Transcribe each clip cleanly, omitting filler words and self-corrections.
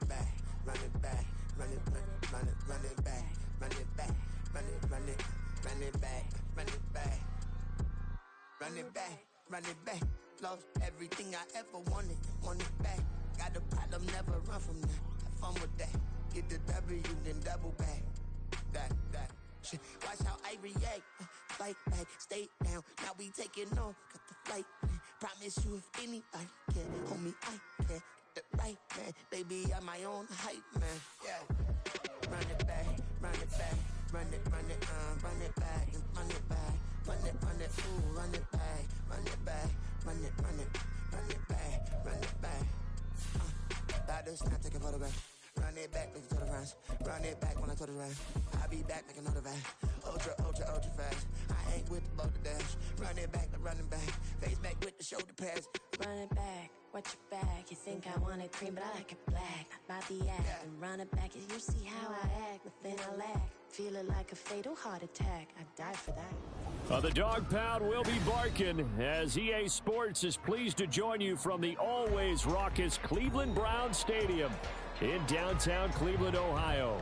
it back, run it back, run it back, run it back, run it back, run it back, run it back, run it back, run it back. Lost everything I ever wanted, want it back. Got a problem, never run from that. Have fun with that. Get the W, then double back. That shit. Watch how I react. Fight back, stay down. Now we taking off. Got the flight plan. Promise you if anybody can, homie, I can. Get the right man. Baby, I'm my own hype man. Yeah. Run it back, run it back. Run it, run it back, run it back. Run it, ooh, run it back, run it back. Run it back, run it back. That does not take a photograph. Run it back, make it to the runs. Run it back when I to the run. I'll be back, make another back. Ultra fast. I ain't with the boat to dash. Run it back, the running back. Face back with the shoulder pads. Run it back, watch your back. You think I want it cream, but I like it black. Not about the act. And run it back, you see how I act. Nothing I lack. Feel it like a fatal heart attack. I'd die for that. The dog pound will be barking as EA Sports is pleased to join you from the always raucous Cleveland Browns Stadium in downtown Cleveland, Ohio.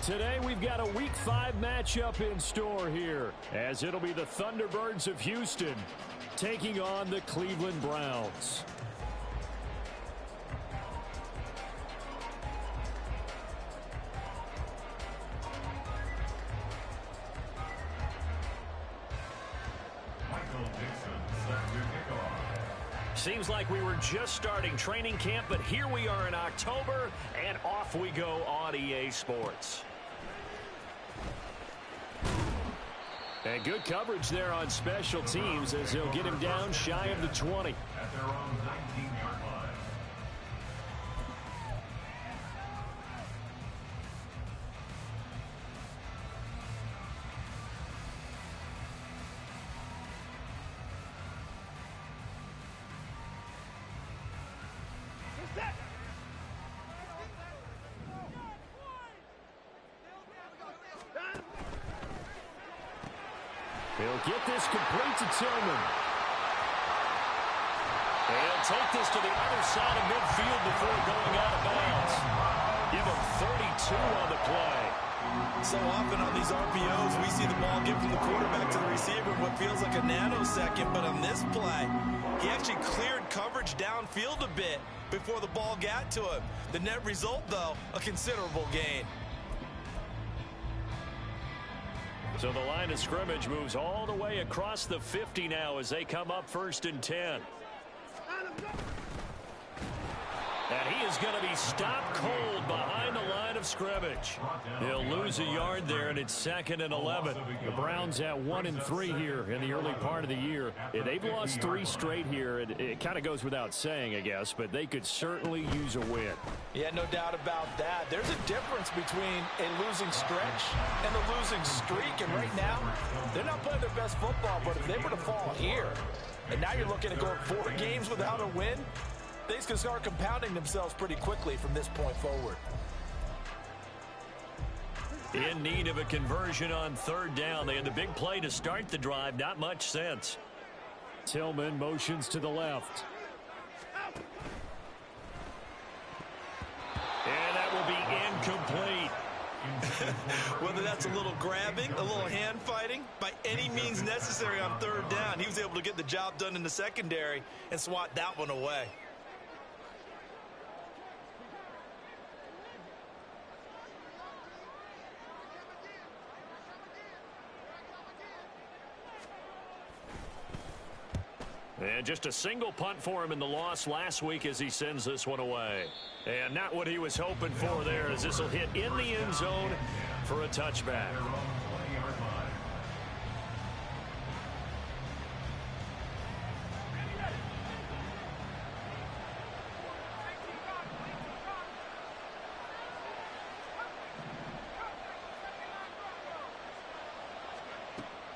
Today we've got a Week 5 matchup in store here, as it'll be the Thunderbirds of Houston taking on the Cleveland Browns. Seems like we were just starting training camp, but here we are in October, and off we go on EA Sports. And good coverage there on special teams as they'll get him down shy of the 20. At their own 19-yard line. He'll get this complete to Tillman. And take this to the other side of midfield before going out of bounds. Give him 32 on the play. So often on these RPOs, we see the ball get from the quarterback to the receiver in what feels like a nanosecond. But on this play, he actually cleared coverage downfield a bit before the ball got to him. The net result, though, a considerable gain. So the line of scrimmage moves all the way across the 50 now as they come up 1st and 10. And he is going to be stopped cold behind the line of scrimmage. He'll lose a yard there, and it's 2nd and 11. The Browns at 1-3 here in the early part of the year. They've lost 3 straight here. It kind of goes without saying, I guess, but they could certainly use a win. Yeah, no doubt about that. There's a difference between a losing stretch and a losing streak, and right now, they're not playing their best football, but if they were to fall here, and now you're looking at going 4 games without a win, things can start compounding themselves pretty quickly from this point forward. In need of a conversion on 3rd down. They had the big play to start the drive. Not much sense. Tillman motions to the left. And that will be incomplete. Whether that's a little grabbing, a little hand fighting, by any means necessary on 3rd down, he was able to get the job done in the secondary and swat that one away. And just a single punt for him in the loss last week as he sends this one away. And not what he was hoping for there, as this will hit in the end zone for a touchback.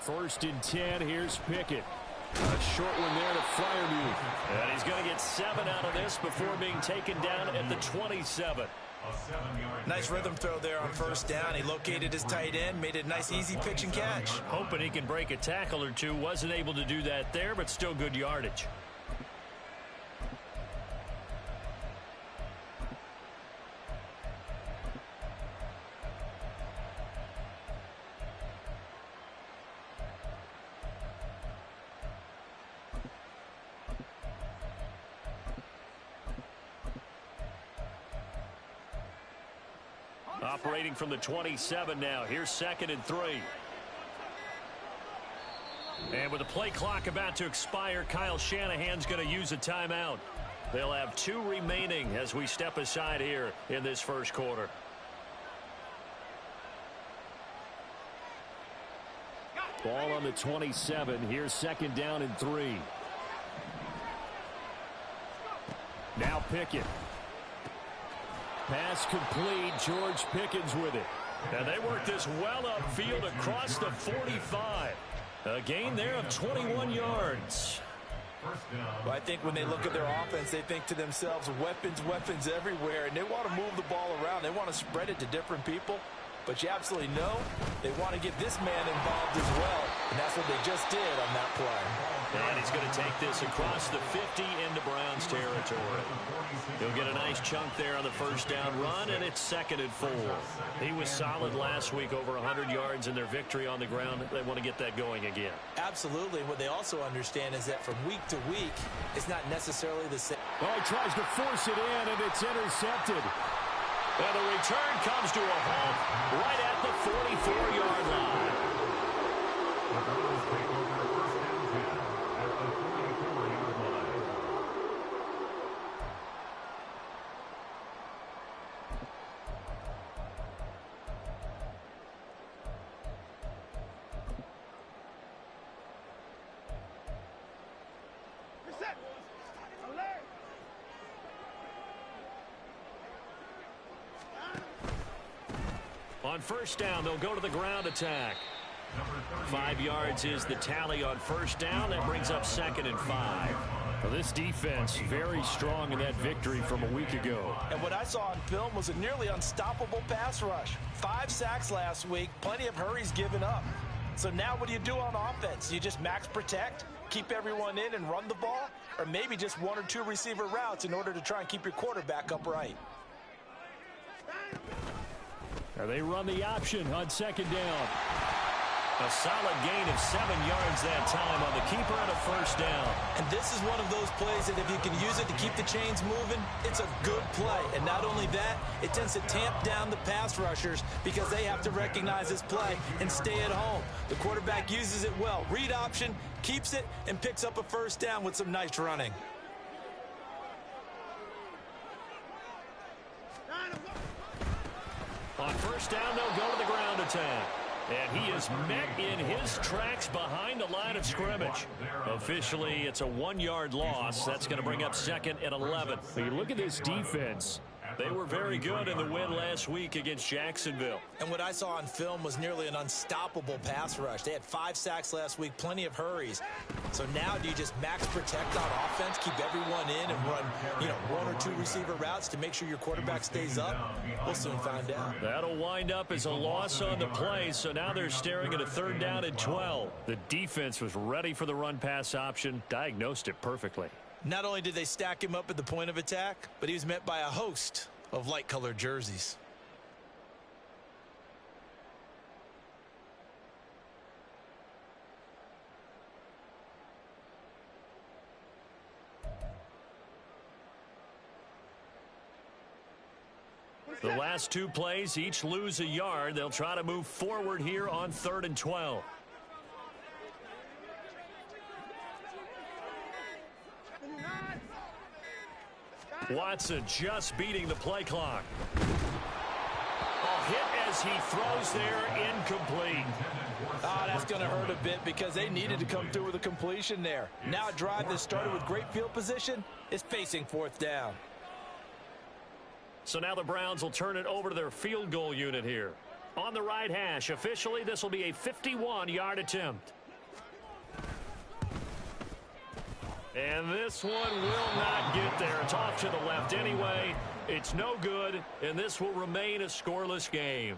First and 10, here's Pickett. A short one there to Freiermuth. And he's going to get 7 out of this before being taken down at the 27. Nice rhythm throw there on 1st down. He located his tight end, made it a nice easy pitch and catch. Hoping he can break a tackle or two. Wasn't able to do that there, but still good yardage. Operating from the 27 now. Here's 2nd and 3. And with the play clock about to expire, Kyle Shanahan's going to use a timeout. They'll have 2 remaining as we step aside here in this first quarter. Ball on the 27. Here's 2nd down and 3. Now Pickett. Pass complete. George Pickens with it. And they work this well upfield across the 45. A gain there of 21 yards. Well, I think when they look at their offense, they think to themselves, weapons, weapons everywhere, and they want to move the ball around. They want to spread it to different people. But you absolutely know they want to get this man involved as well, and that's what they just did on that play. And he's going to take this across the 50 into Browns territory. He'll get a nice chunk there on the first down run, and it's 2nd and 4. He was solid last week, over 100 yards in their victory on the ground. They want to get that going again. Absolutely. What they also understand is that from week to week, it's not necessarily the same. Oh, he tries to force it in, and it's intercepted. And the return comes to a halt right at the 44-yard line. The Browns take over 1st and 10 at the 44-yard line. On first down, they'll go to the ground attack. 5 yards is the tally on first down. That brings up 2nd and 5. Well, this defense very strong in that victory from a week ago. And what I saw on film was a nearly unstoppable pass rush. 5 sacks last week, plenty of hurries given up. So now what do you do on offense? You just max protect, keep everyone in and run the ball, or maybe just 1 or 2 receiver routes in order to try and keep your quarterback upright. Now they run the option on 2nd down. A solid gain of 7 yards that time on the keeper and a first down. And this is one of those plays that if you can use it to keep the chains moving, it's a good play. And not only that, it tends to tamp down the pass rushers because they have to recognize this play and stay at home. The quarterback uses it well. Read option, keeps it, and picks up a first down with some nice running. On first down, they'll go to the ground attack. And he is met in his tracks behind the line of scrimmage. Officially, it's a 1-yard loss. That's going to bring up 2nd and 11. You look at this defense. They were very good in the win last week against Jacksonville. And what I saw on film was nearly an unstoppable pass rush. They had 5 sacks last week, plenty of hurries. So now do you just max protect on offense, keep everyone in and run, 1 or 2 receiver routes to make sure your quarterback stays up? We'll soon find out. That'll wind up as a loss on the play. So now they're staring at a 3rd down and 12. The defense was ready for the run-pass option, diagnosed it perfectly. Not only did they stack him up at the point of attack, but he was met by a host of light-colored jerseys. The last 2 plays each lose a yard. They'll try to move forward here on 3rd and 12. Watson just beating the play clock. A hit as he throws there, incomplete. That's going to hurt a bit because they needed to come through with a completion there. Now a drive that started with great field position is facing 4th down. So now the Browns will turn it over to their field goal unit here. On the right hash, officially this will be a 51-yard attempt. And this one will not get there. It's off to the left anyway. It's no good, and this will remain a scoreless game.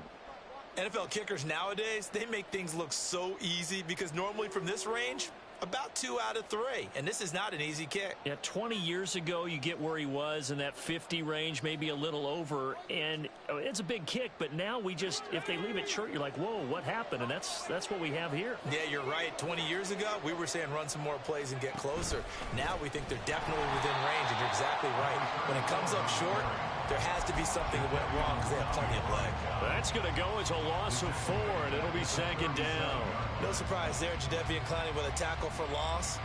NFL kickers nowadays, they make things look so easy because normally from this range, about 2 out of 3. And this is not an easy kick. Yeah, 20 years ago, you get where he was in that 50 range, maybe a little over. And it's a big kick, but now we just, if they leave it short, you're like, whoa, what happened? And that's what we have here. Yeah, you're right. 20 years ago, we were saying run some more plays and get closer. Now we think they're definitely within range, and you're exactly right. When it comes up short, there has to be something that went wrong because they have plenty of leg. That's going to go as a loss of 4, and it'll be second down. No surprise there, Jadeveon Clowney with a tackle for loss.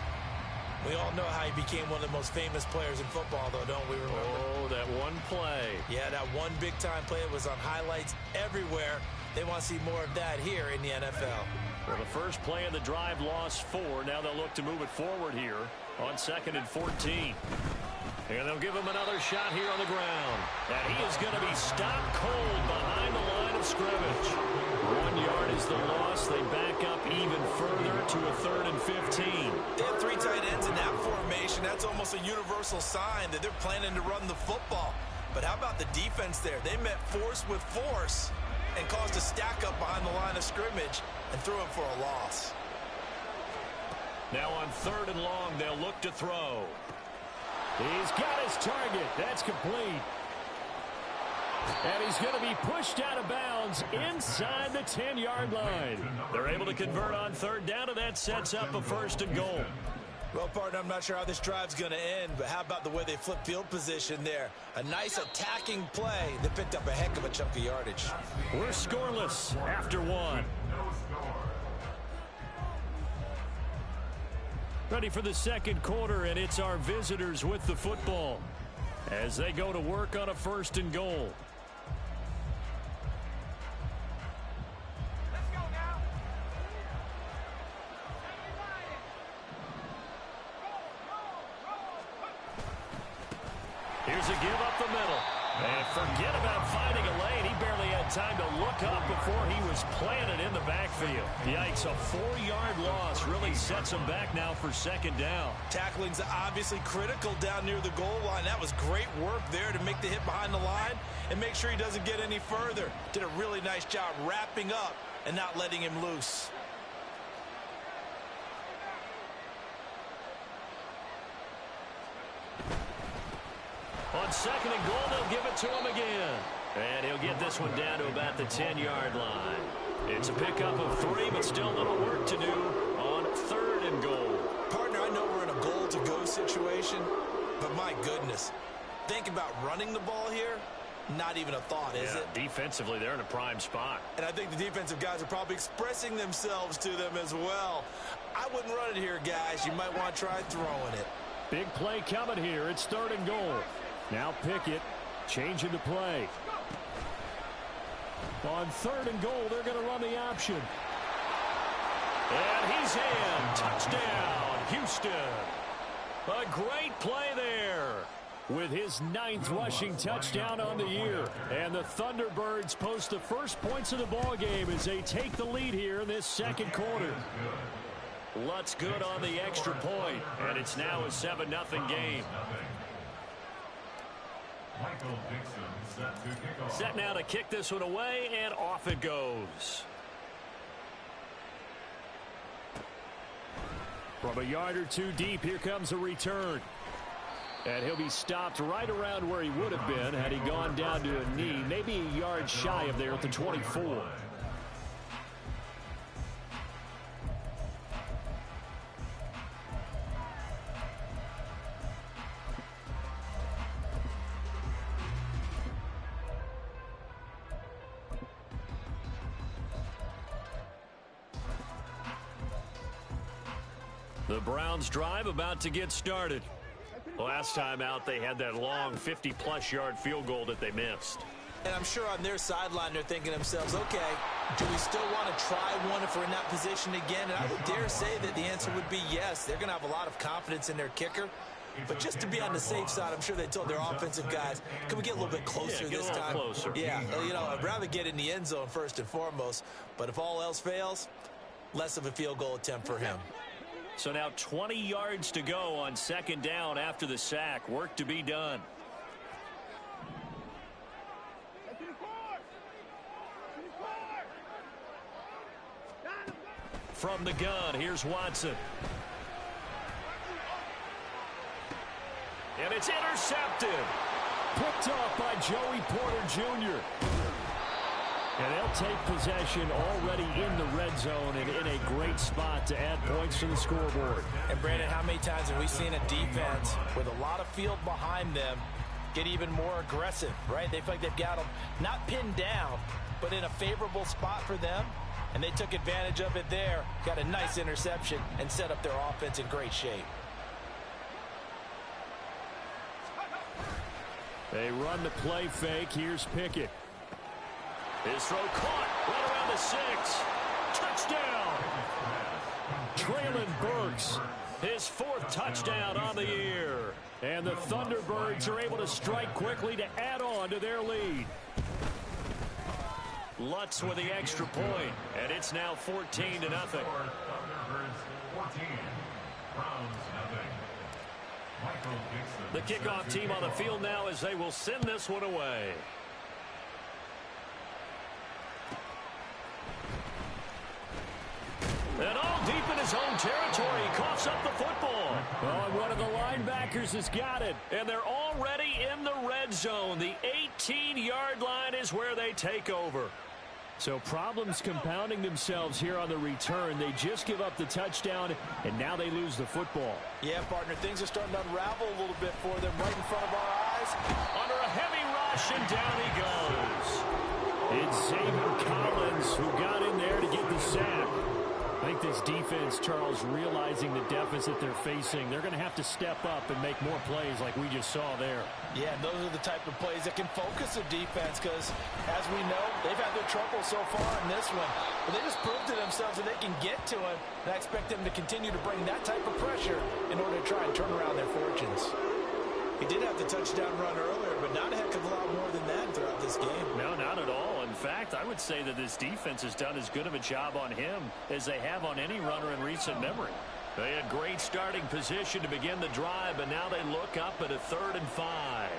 We all know how he became one of the most famous players in football, though, don't we remember? Oh, that one play. Yeah, that one big-time play was on highlights everywhere. They want to see more of that here in the NFL. Well, the first play of the drive lost 4. Now they'll look to move it forward here on 2nd and 14. And they'll give him another shot here on the ground. And he is going to be stopped cold behind the line of scrimmage. 1 yard is the loss. They back up even further to a 3rd and 15. They have 3 tight ends in that formation. That's almost a universal sign that they're planning to run the football. But how about the defense there? They met force with force and caused a stack up behind the line of scrimmage and threw him for a loss. Now on 3rd and long, they'll look to throw. He's got his target. That's complete. And he's going to be pushed out of bounds inside the 10-yard line. They're able to convert on 3rd down, and that sets up a 1st and goal. Well, partner, I'm not sure how this drive's going to end, but how about the way they flip field position there? A nice attacking play that picked up a heck of a chunk of yardage. We're scoreless after 1. Ready for the 2nd quarter, and it's our visitors with the football as they go to work on a 1st and goal. Here's a give up the middle. And forget about finding a lane. He barely had time to look up before he was planted in the backfield. Yikes, a 4-yard loss really sets him back now for 2nd down. Tackling's obviously critical down near the goal line. That was great work there to make the hit behind the line and make sure he doesn't get any further. Did a really nice job wrapping up and not letting him loose. On 2nd and goal, they'll give it to him again. And he'll get this one down to about the 10-yard line. It's a pickup of 3, but still a little work to do on 3rd and goal. Partner, I know we're in a goal-to-go situation, but my goodness, think about running the ball here. Not even a thought, is it? Defensively, they're in a prime spot. And I think the defensive guys are probably expressing themselves to them as well. I wouldn't run it here, guys. You might want to try throwing it. Big play coming here. It's 3rd and goal. Now Pickett changing the play. On 3rd and goal, they're going to run the option. And he's in. Touchdown, Houston. A great play there with his 9th rushing touchdown on the year. And the Thunderbirds post the first points of the ball game as they take the lead here in this 2nd quarter. Lutz good on the extra point, and it's now a 7-0 game. Michael Dixon set now to kick this one away, and off it goes. From a yard or 2 deep, here comes a return. And he'll be stopped right around where he would have been had he gone down to a knee, maybe a yard shy of there at the 24. The Browns drive about to get started. Last time out, they had that long 50-plus yard field goal that they missed. And I'm sure on their sideline, they're thinking to themselves, okay, do we still want to try one if we're in that position again? And I would dare say that the answer would be yes. They're going to have a lot of confidence in their kicker. But just to be on the safe side, I'm sure they told their offensive guys, can we get a little bit closer this time? Closer. Yeah, you know, I'd rather get in the end zone first and foremost. But if all else fails, less of a field goal attempt for him. So now 20 yards to go on 2nd down after the sack. Work to be done. From the gun, here's Watson. And it's intercepted. Picked off by Joey Porter Jr. And they'll take possession already in the red zone and in a great spot to add points to the scoreboard. And Brandon, how many times have we seen a defense with a lot of field behind them get even more aggressive, right? They feel like they've got them not pinned down, but in a favorable spot for them, and they took advantage of it there, got a nice interception, and set up their offense in great shape. They run the play fake. Here's Pickett. His throw caught right around the 6. Touchdown. Traylon Burks, his 4th touchdown on the year. And the Thunderbirds are able to strike quickly to add on to their lead. Lutz with the extra point, and it's now 14-0. Thunderbirds 14, Browns nothing. The kickoff team on the field now as they will send this one away. And all deep in his own territory, he coughs up the football. Oh, and one of the linebackers has got it. And they're already in the red zone. The 18-yard line is where they take over. So problems compounding themselves here on the return. They just give up the touchdown, and now they lose the football. Yeah, partner, things are starting to unravel a little bit for them right in front of our eyes. Under a heavy rush, and down he goes. It's Xavier Collins who got in there to get the sack. I think this defense, Charles, realizing the deficit they're facing, they're going to have to step up and make more plays like we just saw there. Yeah, and those are the type of plays that can focus a defense because, as we know, they've had their trouble so far in this one. But they just proved to themselves that they can get to him, and I expect them to continue to bring that type of pressure in order to try and turn around their fortunes. He did have the touchdown run earlier, but not a heck of a lot more than that throughout this game. No, not at all. In fact, I would say that this defense has done as good of a job on him as they have on any runner in recent memory. They had great starting position to begin the drive, but now they look up at a 3rd and 5.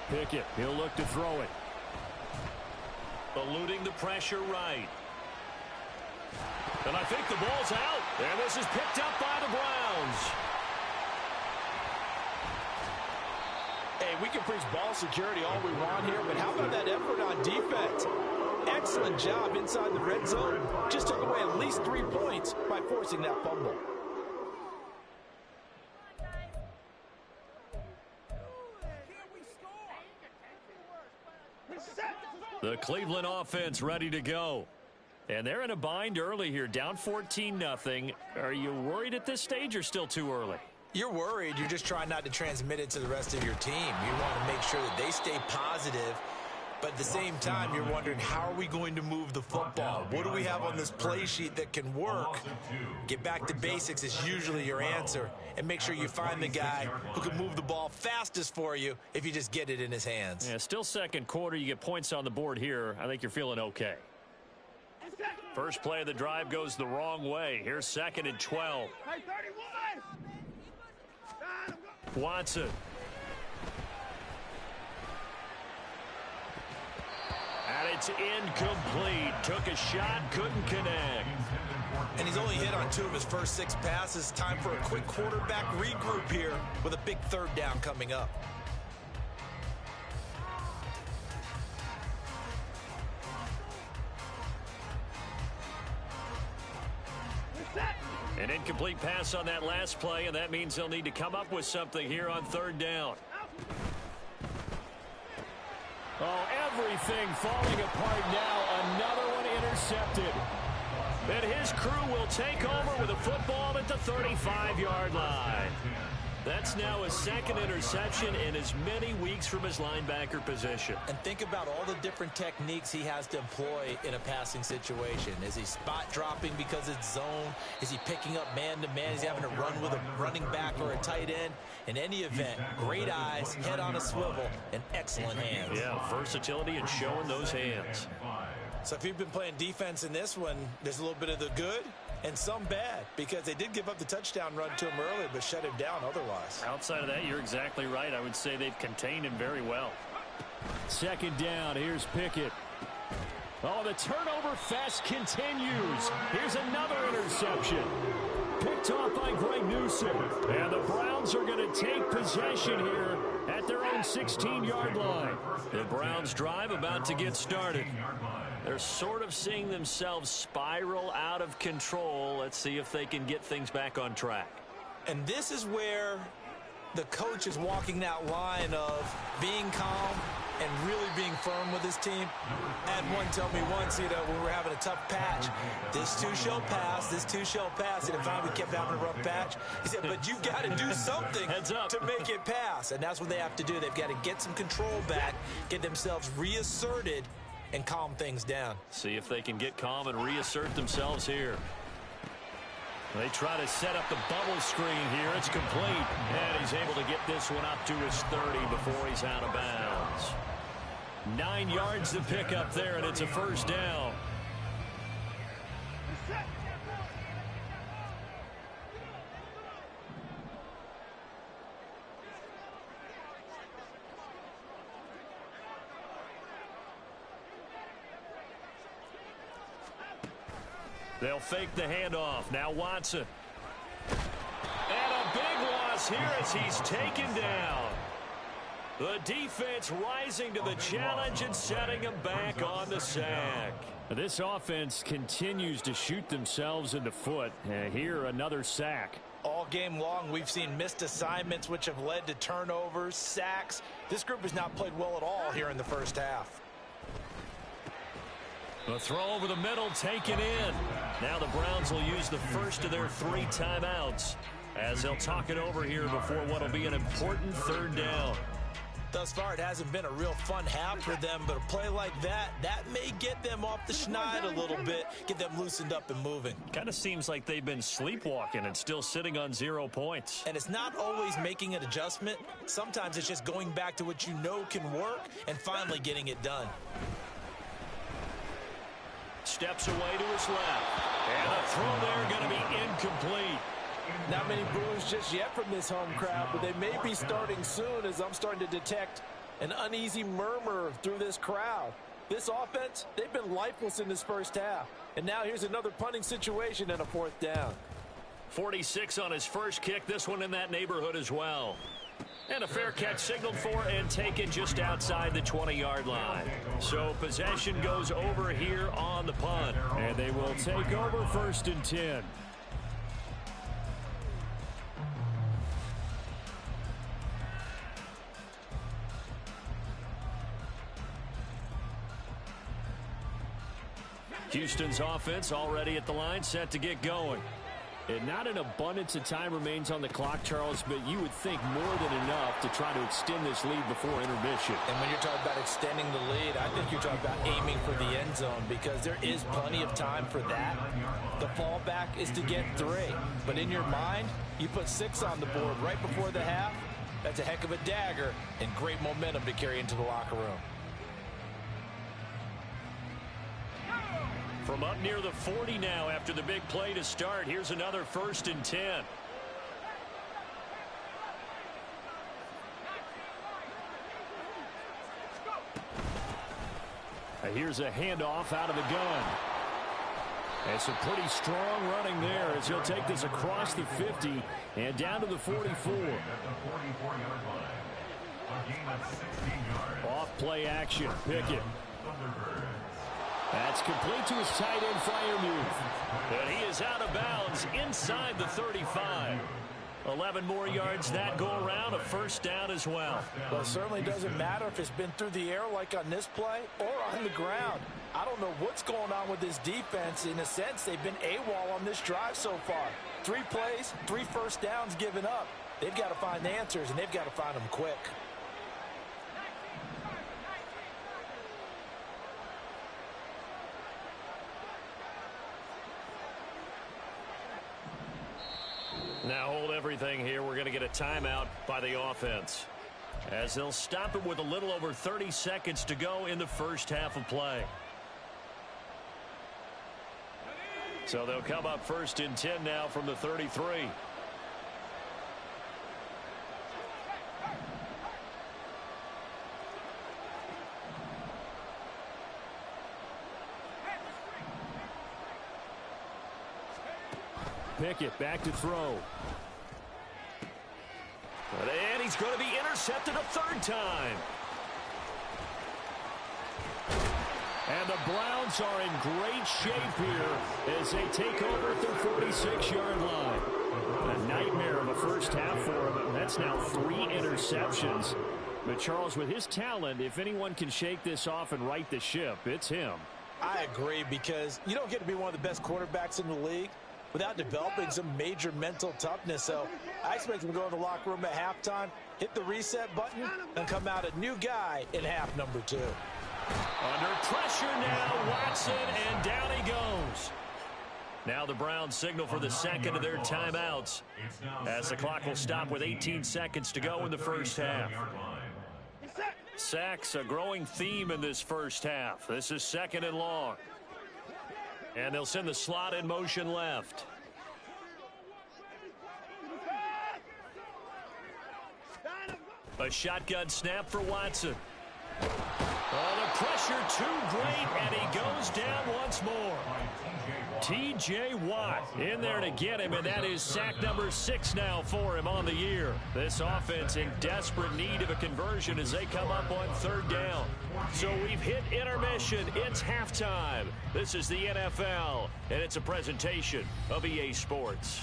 Pickett, he'll look to throw it. Eluding the pressure right. And I think the ball's out. And this is picked up by the Browns. Hey, we can preach ball security all we want here, but how about that effort on defense? Excellent job inside the red zone. Just took away at least 3 points by forcing that fumble. The Cleveland offense ready to go. And they're in a bind early here, down 14-0. Are you worried at this stage or still too early? You're worried. You're just trying not to transmit it to the rest of your team. You want to make sure that they stay positive. But at the same time, you're wondering, how are we going to move the football? What do we have on this play sheet that can work? Get back to basics is usually your answer. And make sure you find the guy who can move the ball fastest for you if you just get it in his hands. Yeah, still second quarter. You get points on the board here. I think you're feeling okay. First play of the drive goes the wrong way. Here's 2nd and 12. Watson. And it's incomplete. Took a shot, couldn't connect. And he's only hit on 2 of his first 6 passes. Time for a quick quarterback regroup here with a big 3rd down coming up. An incomplete pass on that last play, and that means they'll need to come up with something here on 3rd down. Oh, everything falling apart now. Another one intercepted. And his crew will take over with a football at the 35-yard line. That's now his 2nd interception in as many weeks from his linebacker position. And think about all the different techniques he has to employ in a passing situation. Is he spot dropping because it's zone? Is he picking up man-to-man? Is he having to run with a running back or a tight end? In any event, great eyes, head on a swivel, and excellent hands. Yeah, versatility and showing those hands. So if you've been playing defense in this one, there's a little bit of the good and some bad, because they did give up the touchdown run to him earlier but shut him down otherwise. Outside of that, you're exactly right. I would say they've contained him very well. 2nd down. Here's Pickett. Oh, the turnover fest continues. Here's another interception. Picked off by Greg Newsome. And the Browns are going to take possession here at their own 16-yard line. The Browns drive about to get started. They're sort of seeing themselves spiral out of control. Let's see if they can get things back on track. And this is where the coach is walking that line of being calm and really being firm with his team. I had one tell me once, when we were having a tough patch, this too shall pass, this too shall pass. And if finally we kept having a rough patch, he said, but you've got to do something to make it pass. And that's what they have to do. They've got to get some control back, get themselves reasserted, and calm things down. See if they can get calm and reassert themselves here. They try to set up the bubble screen here. It's complete. And he's able to get this one up to his 30 before he's out of bounds. 9 yards to pick up there, and it's a first down. They'll fake the handoff. Now Watson. And a big loss here as he's taken down. The defense rising to the challenge and setting him back on the sack. This offense continues to shoot themselves in the foot. Here, another sack. All game long, we've seen missed assignments, which have led to turnovers, sacks. This group has not played well at all here in the first half. The throw over the middle taken in. Now the Browns will use the first of their 3 timeouts as they'll talk it over here before what will be an important third down. Thus far, it hasn't been a real fun half for them, but a play like that may get them off the schneid a little bit, get them loosened up and moving. Kind of seems like they've been sleepwalking and still sitting on 0 points. And it's not always making an adjustment. Sometimes it's just going back to what you know can work and finally getting it done. Steps away to his left. And a throw there going to be incomplete. Not many boos just yet from this home crowd, but they may be starting soon as I'm starting to detect an uneasy murmur through this crowd. This offense, they've been lifeless in this first half. And now here's another punting situation and a 4th down. 46 on his first kick. This one in that neighborhood as well. And a fair catch signaled for and taken just outside the 20-yard line. So possession goes over here on the punt. And they will take over 1st and 10. Houston's offense already at the line, set to get going. And not an abundance of time remains on the clock, Charles, but you would think more than enough to try to extend this lead before intermission. And when you're talking about extending the lead, I think you're talking about aiming for the end zone because there is plenty of time for that. The fallback is to get 3. But in your mind, you put 6 on the board right before the half. That's a heck of a dagger and great momentum to carry into the locker room. From up near the 40 now after the big play to start. Here's another 1st and 10. Here's a handoff out of the gun. And some pretty strong running there as he'll take this across the 50 and down to the 44. Off play action. Pickett. That's complete to his tight end, Freiermuth. And he is out of bounds inside the 35. 11 more yards that go around, a 1st down as well. Well, it certainly doesn't matter if it's been through the air like on this play or on the ground. I don't know what's going on with this defense. In a sense, they've been AWOL on this drive so far. 3 plays, 3 1st downs given up. They've got to find answers, and they've got to find them quick. Now hold everything here. We're going to get a timeout by the offense as they'll stop it with a little over 30 seconds to go in the first half of play. So they'll come up 1st and 10 now from the 33. Pickett back to throw. And he's going to be intercepted a 3rd time. And And the Browns are in great shape here as they take over at their 46-yard line. A nightmare of a first half for him. That's now 3 interceptions. But, Charles, with his talent, if anyone can shake this off and right the ship, it's him. I agree, because you don't get to be one of the best quarterbacks in the league without developing some major mental toughness. So I expect him to go in the locker room at halftime, hit the reset button, and come out a new guy in half number 2. Under pressure now, Watson, and down he goes. Now the Browns signal for the second of their timeouts as the clock will stop with 18 seconds to go in the first half. Sacks, a growing theme in this first half. This is 2nd and long. And they'll send the slot in motion left. A shotgun snap for Watson. Oh, the pressure too great, and he goes down once more. T.J. Watt in there to get him, and that is sack number 6 now for him on the year. This offense in desperate need of a conversion as they come up on 3rd down. So we've hit intermission. It's halftime. This is the NFL, and it's a presentation of EA Sports.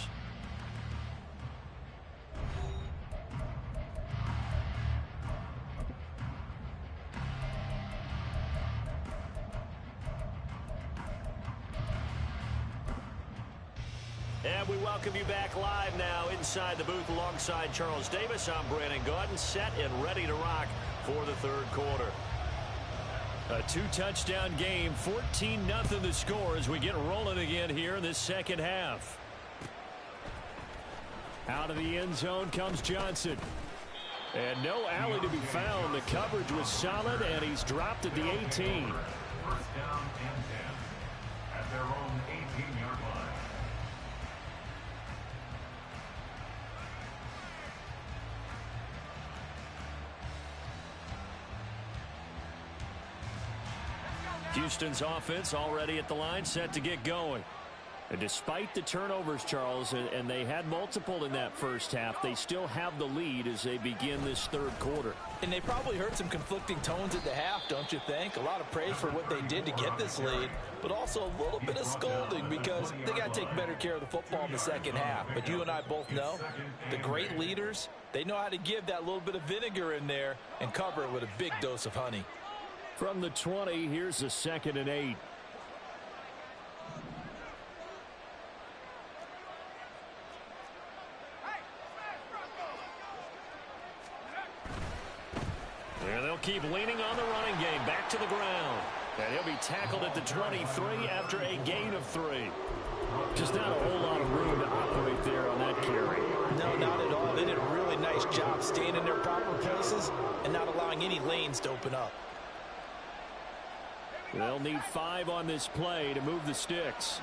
And we welcome you back live now inside the booth alongside Charles Davis. I'm Brandon Gaudin, set and ready to rock for the 3rd quarter. A 2-touchdown game, 14-0 the score as we get rolling again here in this second half. Out of the end zone comes Johnson. And no alley to be found. The coverage was solid, and he's dropped at the 18. First down and 10 at their own 18-yard line. Houston's offense already at the line, set to get going. And despite the turnovers, Charles, and they had multiple in that first half, they still have the lead as they begin this 3rd quarter. And they probably heard some conflicting tones at the half, don't you think? A lot of praise for what they did to get this lead, but also a little bit of scolding because they got to take better care of the football in the second half. But you and I both know the great leaders, they know how to give that little bit of vinegar in there and cover it with a big dose of honey. From the 20, here's a 2nd and 8. And they'll keep leaning on the running game. Back to the ground. And he'll be tackled at the 23 after a gain of 3. Just not a whole lot of room to operate there on that carry. No, not at all. They did a really nice job staying in their proper places and not allowing any lanes to open up. They'll need 5 on this play to move the sticks.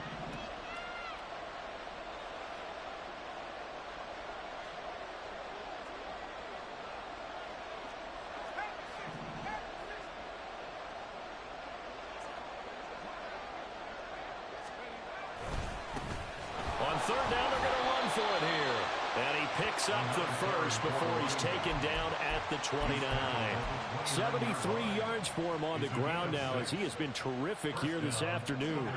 On 3rd down, they're going to run for it here. And he picks up the first before he's taken down at the 29. 73 yards for him on the ground now as he has been terrific here this afternoon.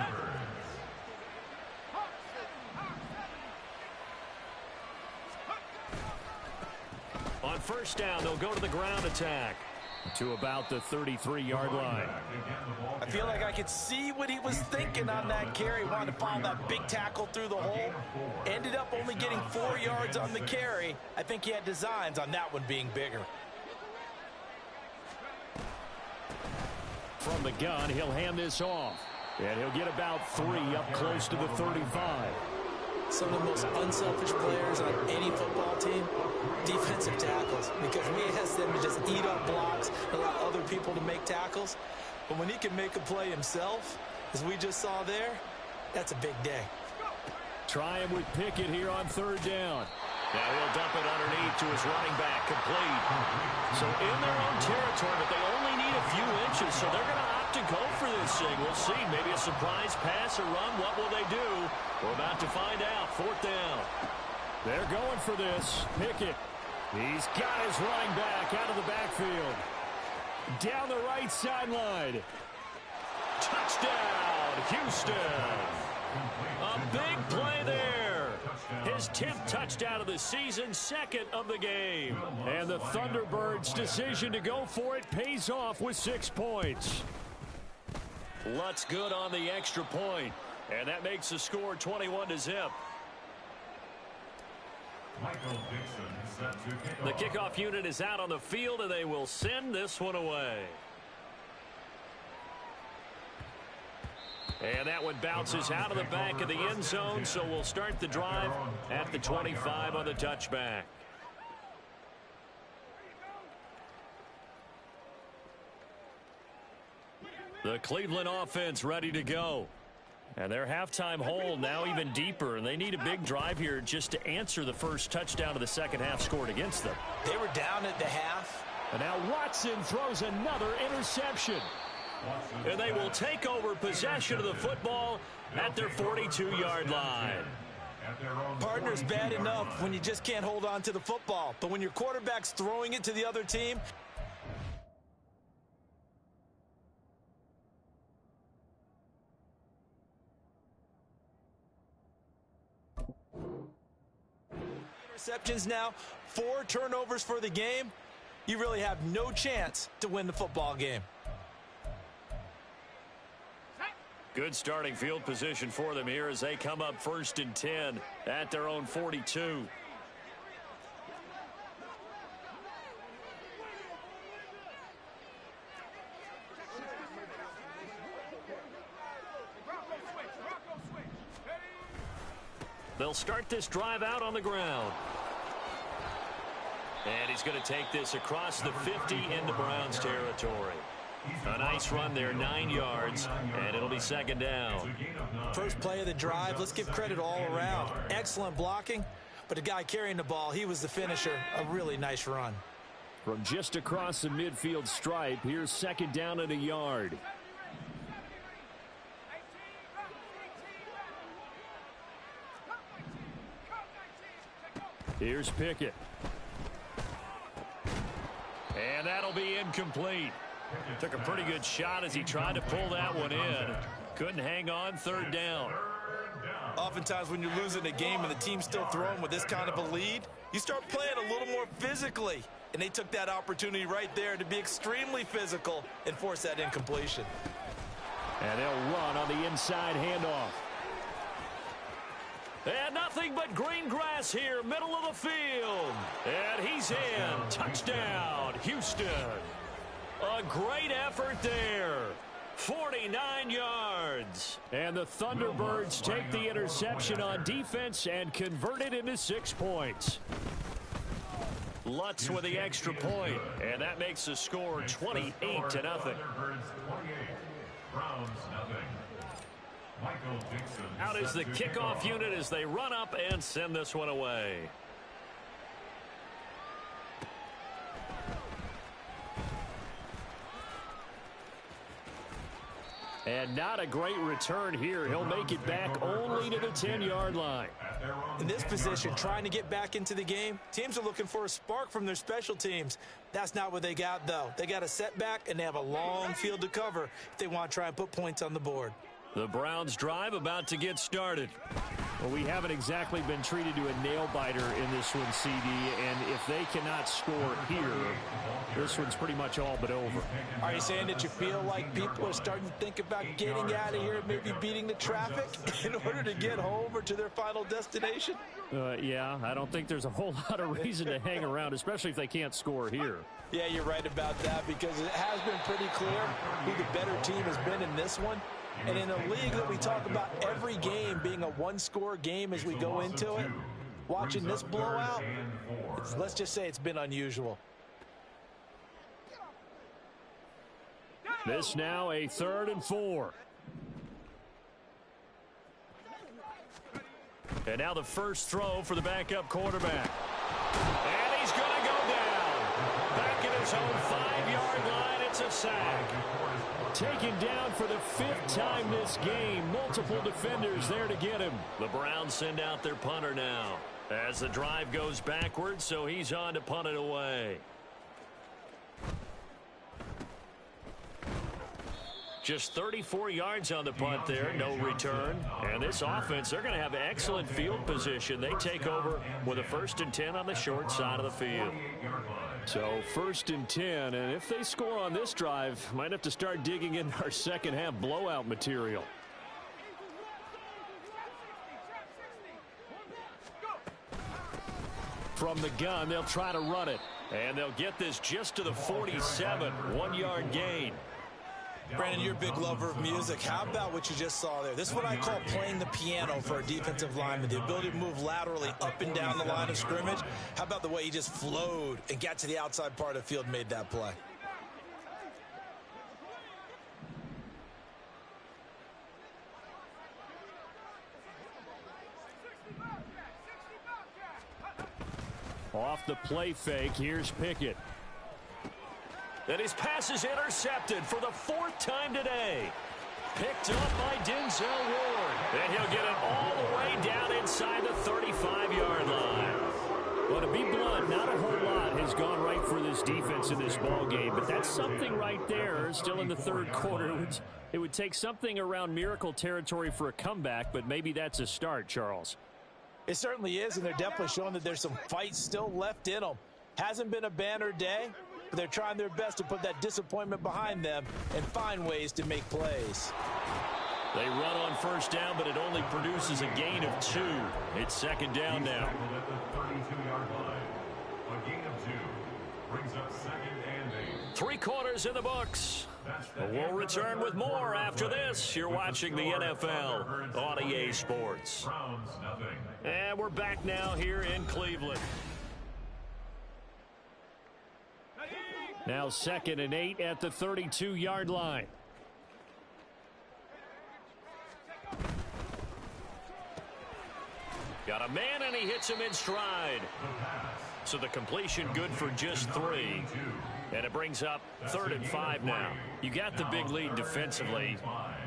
On 1st down, they'll go to the ground attack to about the 33-yard line. I feel like I could see what he was thinking on that carry. Wanted to follow that big tackle through the hole. Ended up only getting 4 yards on the carry. I think he had designs on that one being bigger. From the gun, he'll hand this off. And he'll get about 3 up close to the 35. Some of the most unselfish players on any football team, defensive tackles, because we ask them to just eat up blocks, allow other people to make tackles. But when he can make a play himself, as we just saw there, that's a big day. Try him with Pickett here on 3rd down. Now he'll dump it underneath to his running back, complete. So in their own territory, but they only need a few inches, so they're going to opt to go for this thing. We'll see. Maybe a surprise pass or run. What will they do? We're about to find out. 4th down. They're going for this. Pickett. He's got his running back out of the backfield. Down the right sideline. Touchdown, Houston. A big play there. His 10th touchdown of the season, 2nd of the game. And the Thunderbirds' decision to go for it pays off with 6 points. Lutz good on the extra point. And that makes the score 21-0. The kickoff unit is out on the field, and they will send this one away. And that one bounces out of the back of the end zone, so we'll start the drive at the 25 on the touchback. The Cleveland offense ready to go. And their halftime hole now even deeper, and they need a big drive here just to answer the first touchdown of the second half scored against them. They were down at the half. And now Watson throws another interception. And they will take over possession of the football at their 42-yard line. Partner's bad enough when you just can't hold on to the football. But when your quarterback's throwing it to the other team, interceptions now, 4 turnovers for the game, you really have no chance to win the football game. Good starting field position for them here as they come up 1st and 10 at their own 42. They'll start this drive out on the ground. And he's going to take this across the 50 into Browns territory. A nice run there, 9 yards, and it'll be 2nd down. First play of the drive, let's give credit all around. Excellent blocking, but the guy carrying the ball, he was the finisher. A really nice run. From just across the midfield stripe, here's 2nd down and a yard. Here's Pickett. And that'll be incomplete. Took a pretty good shot as he tried to pull that one in. Couldn't hang on, 3rd down. Oftentimes when you're losing a game and the team's still throwing with this kind of a lead, you start playing a little more physically. And they took that opportunity right there to be extremely physical and force that incompletion. And they'll run on the inside handoff. And nothing but green grass here, middle of the field. And he's in. Touchdown, Houston. A great effort there. 49 yards. And the Thunderbirds take the interception on defense and convert it into 6 points. Lutz with the extra point, and that makes the score 28-0. Out is the kickoff unit as they run up and send this one away. And not a great return here. He'll make it back only to the 10-yard line. In this position, trying to get back into the game, teams are looking for a spark from their special teams. That's not what they got, though. They got a setback, and they have a long field to cover if they want to try and put points on the board. The Browns drive about to get started. Well, we haven't exactly been treated to a nail-biter in this one, CD, and if they cannot score here, this one's pretty much all but over. Are you saying that you feel like people are starting to think about getting out of here, maybe beating the traffic in order to get home or to their final destination? Yeah, I don't think there's a whole lot of reason to hang around, especially if they can't score here. Yeah, you're right about that, because it has been pretty clear who the better team has been in this one. And in a league that we talk about every game being a one-score game as we go into it, watching this blowout, let's just say it's been unusual. This now a 3rd and 4. And now the first throw for the backup quarterback. And he's going to go down. Back at his own 5-yard line, it's a sack. Taken down for the 5th time this game. Multiple defenders there to get him. The Browns send out their punter now as the drive goes backwards, so he's on to punt it away. Just 34 yards on the punt there, no return. And this offense, they're going to have excellent field position. They take over with a 1st and 10 on the short side of the field. So 1st and 10, and if they score on this drive, might have to start digging in our second half blowout material. From the gun, they'll try to run it. And they'll get this just to the 47, 1-yard gain. Brandon, you're a big lover of music. How about what you just saw there? This is what I call playing the piano for a defensive lineman. The ability to move laterally up and down the line of scrimmage. How about the way he just flowed and got to the outside part of the field and made that play? Off the play fake, here's Pickett. And his pass is intercepted for the 4th time today. Picked up by Denzel Ward. And he'll get it all the way down inside the 35-yard line. Well, to be blunt, not a whole lot has gone right for this defense in this ball game, but that's something right there. Still in the 3rd quarter. It would take something around miracle territory for a comeback, but maybe that's a start, Charles. It certainly is, and they're definitely showing that there's some fight still left in them. Hasn't been a banner day, but they're trying their best to put that disappointment behind them and find ways to make plays. They run on 1st down, but it only produces a gain of 2. It's 2nd down now. At the 32-yard line. A gain of 2 brings up 2nd and 8. 3 quarters in the books. We'll return with more after this. You're watching the NFL on EA Sports. Browns, nothing. And we're back now here in Cleveland. Now 2nd and 8 at the 32-yard line. Got a man, and he hits him in stride. So the completion good for just 3. And it brings up 3rd and 5 now. You got the big lead defensively.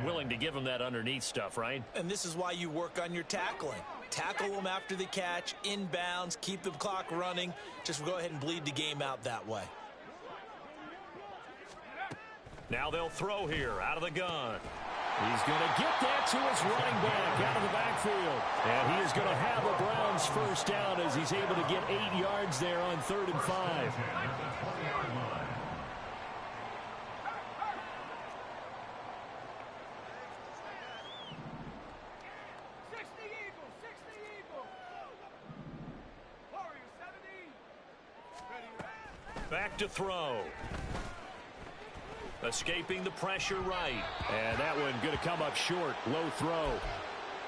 Willing to give them that underneath stuff, right? And this is why you work on your tackling. Tackle them after the catch, inbounds, keep the clock running. Just go ahead and bleed the game out that way. Now they'll throw here out of the gun. He's going to get that to his running back out of the backfield. And he is going to have a Browns 1st down as he's able to get 8 yards there on 3rd and 5. Back to throw. Escaping the pressure right. And that one going to come up short. Low throw.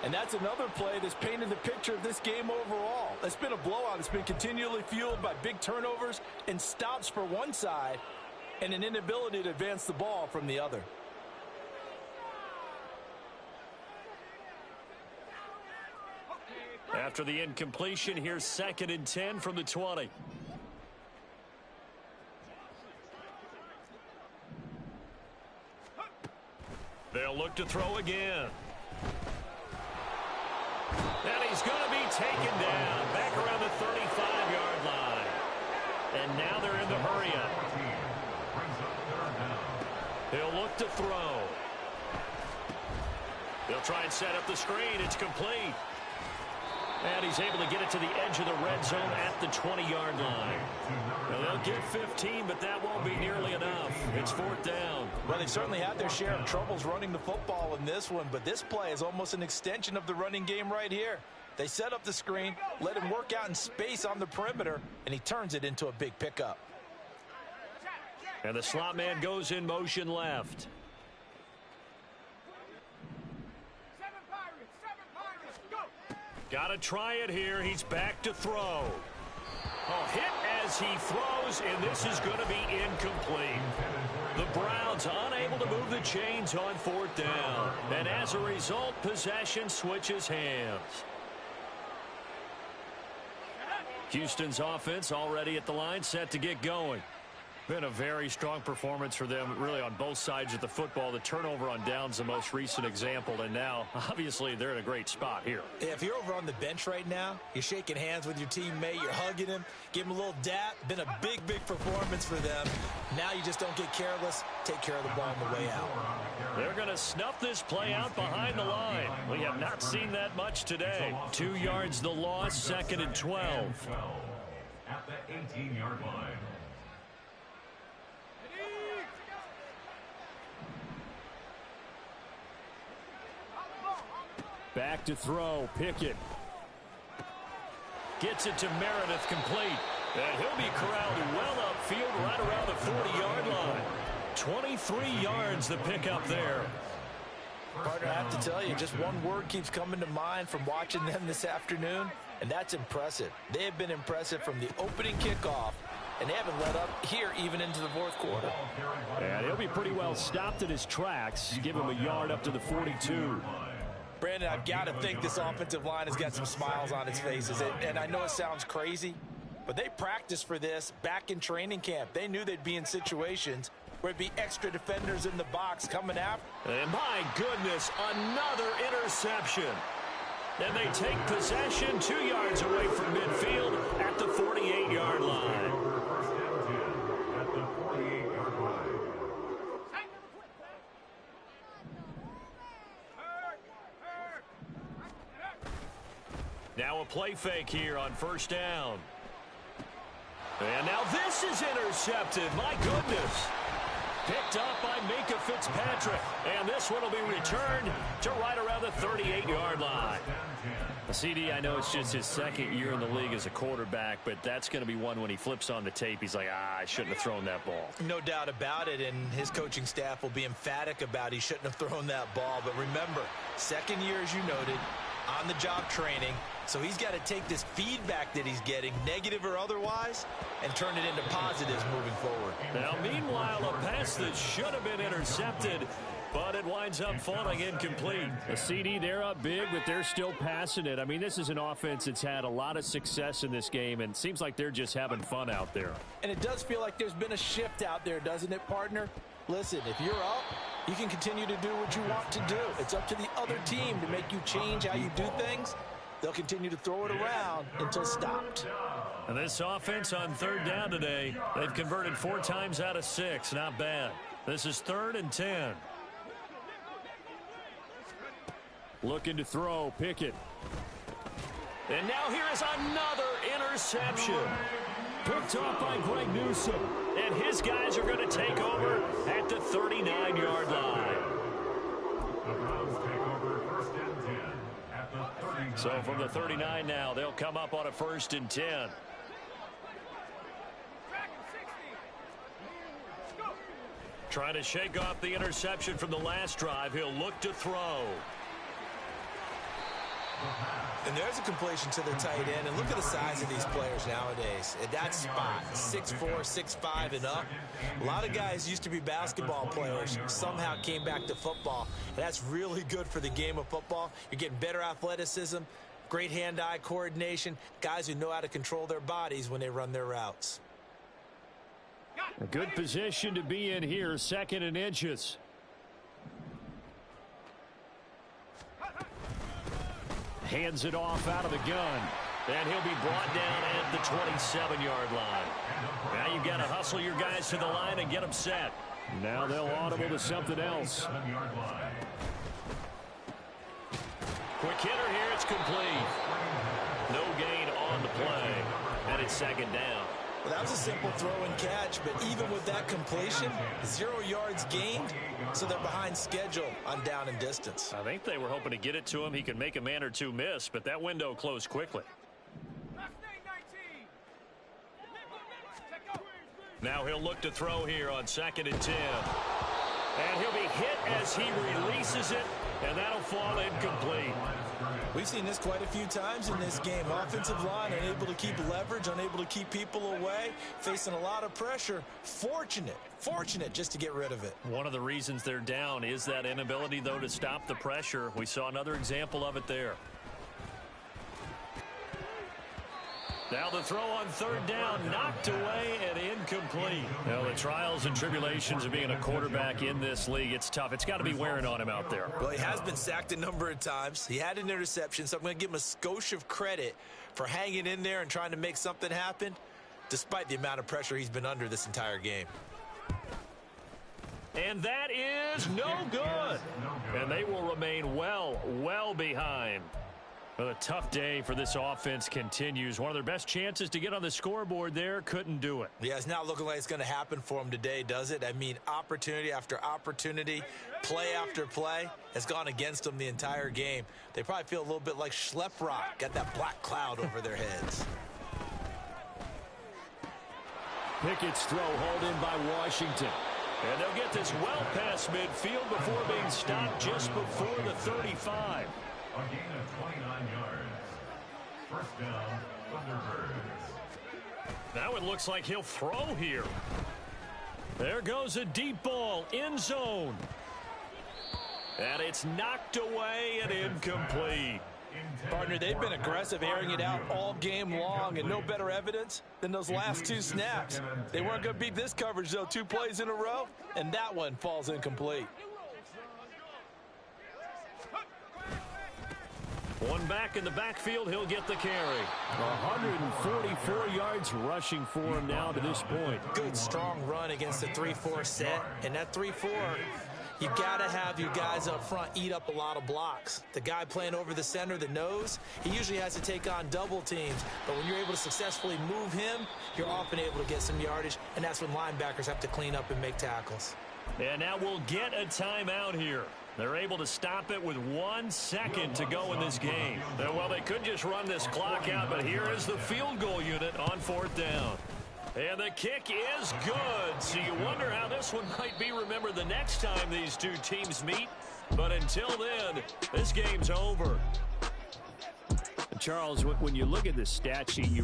And that's another play that's painted the picture of this game overall. It's been a blowout. It's been continually fueled by big turnovers and stops for one side and an inability to advance the ball from the other. After the incompletion, here's 2nd and 10 from the 20. They'll look to throw again. And he's going to be taken down back around the 35-yard line. And now they're in the hurry-up. He'll look to throw. They'll try and set up the screen. It's complete. And he's able to get it to the edge of the red zone at the 20-yard line. Now, they'll get 15, but that won't be nearly enough. It's 4th down. Well, they've certainly had their share of troubles running the football in this one, but this play is almost an extension of the running game right here. They set up the screen, let him work out in space on the perimeter, and he turns it into a big pickup. And the slot man goes in motion left. Got to try it here. He's back to throw. Oh, hit as he throws, and this is going to be incomplete. The Browns unable to move the chains on 4th down. And as a result, possession switches hands. Houston's offense already at the line, set to get going. Been a very strong performance for them, really, on both sides of the football. The turnover on downs, the most recent example, and now, obviously, they're in a great spot here. Yeah, if you're over on the bench right now, you're shaking hands with your teammate, you're hugging him, give him a little dap. Been a big, big performance for them. Now you just don't get careless. Take care of the ball on the way out. They're going to snuff this play out behind the line. We have not seen that much today. 2 yards the loss, 2nd and 12. At the 18-yard line. Back to throw, Pickett. Gets it to Meredith, complete. And he'll be corralled well upfield right around the 40-yard line. 23 yards the pickup there. Partner, I have to tell you, just one word keeps coming to mind from watching them this afternoon, and that's impressive. They have been impressive from the opening kickoff, and they haven't let up here even into the fourth quarter. And he'll be pretty well stopped in his tracks. Give him a yard up to the 42. Brandon, I've got to think this offensive line has got some smiles on its faces. And I know it sounds crazy, but they practiced for this back in training camp. They knew they'd be in situations where it'd be extra defenders in the box coming after. And my goodness, another interception. And they take possession 2 yards away from midfield at the 48-yard line. First down 10 at the 48-yard line. Now a play fake here on first down. And now this is intercepted. My goodness. Picked up by Minkah Fitzpatrick. And this one will be returned to right around the 38-yard line. The CD, I know it's just his second year in the league as a quarterback, but that's going to be one when he flips on the tape, he's like, I shouldn't have thrown that ball. No doubt about it, and his coaching staff will be emphatic about he shouldn't have thrown that ball. But remember, second year, as you noted, on-the-job training. So he's got to take this feedback that he's getting, negative or otherwise, and turn it into positives moving forward. Now, meanwhile, a pass that should have been intercepted, but it winds up falling incomplete. The CD, they're up big, but they're still passing it. I mean, this is an offense that's had a lot of success in this game, and it seems like they're just having fun out there. And it does feel like there's been a shift out there, doesn't it, partner? Listen, if you're up, you can continue to do what you want to do. It's up to the other team to make you change how you do things. They'll continue to throw it around until stopped. And this offense on third down today, they've converted 4 times out of 6. Not bad. This is 3rd and 10. Looking to throw, Pickett. And now here is another interception. Picked off by Greg Newsome. And his guys are going to take over at the 39-yard line. The Browns take over first and 10 at the 39. So from the 39 now, they'll come up on a 1st and 10. Trying to shake off the interception from the last drive. He'll look to throw. And there's a completion to the tight end. And look at the size of these players nowadays. At that spot, 6'4", 6'5", and up. A lot of guys used to be basketball players, somehow came back to football. And that's really good for the game of football. You're getting better athleticism, great hand-eye coordination, guys who know how to control their bodies when they run their routes. A good position to be in here, 2nd and inches. Hands it off out of the gun. And he'll be brought down at the 27-yard line. Now you've got to hustle your guys to the line and get them set. Now they'll audible to something else. Quick hitter here, it's complete. No gain on the play. And it's 2nd down. Well, that was a simple throw and catch, but even with that completion, 0 yards gained, so they're behind schedule on down and distance. I think they were hoping to get it to him. He could make a man or two miss, but that window closed quickly. Now he'll look to throw here on 2nd and 10. And he'll be hit as he releases it, and that'll fall incomplete. We've seen this quite a few times in this game. Offensive line unable to keep leverage, unable to keep people away, facing a lot of pressure. Fortunate just to get rid of it. One of the reasons they're down is that inability, though, to stop the pressure. We saw another example of it there. Now the throw on third down, knocked away and incomplete. Well, the trials and tribulations of being a quarterback in this league, it's tough. It's got to be wearing on him out there. Well, he has been sacked a number of times. He had an interception, so I'm going to give him a skosh of credit for hanging in there and trying to make something happen, despite the amount of pressure he's been under this entire game. And that is no good. And they will remain well behind. Well, a tough day for this offense continues. One of their best chances to get on the scoreboard there, couldn't do it. Yeah, it's not looking like it's going to happen for him today, does it? I mean, opportunity after opportunity, play after play has gone against them the entire game. They probably feel a little bit like Schleprock, got that black cloud over their heads. Pickett's throw hauled in by Washington. And they'll get this well past midfield before being stopped just before the 35. A gain of 29 yards. First down, Thunderbirds. Now it looks like he'll throw here. There goes a deep ball, end zone. And it's knocked away and incomplete. Partner, they've been aggressive, airing it out all game long, and no better evidence than those last two snaps. They weren't going to beat this coverage, though, 2 plays in a row, and that one falls incomplete. One back in the backfield, he'll get the carry. 144 yards rushing for him now to this point. Good, strong run against the 3-4 set, and that 3-4, you got to have your guys up front eat up a lot of blocks. The guy playing over the center, the nose, he usually has to take on double teams. But when you're able to successfully move him, you're often able to get some yardage, and that's when linebackers have to clean up and make tackles. And now we'll get a timeout here. They're able to stop it with 1 second to go in this game. Well, they could just run this clock out, but here is the field goal unit on 4th down. And the kick is good. So you wonder how this one might be remembered the next time these two teams meet. But until then, this game's over. And Charles, when you look at the stat sheet, you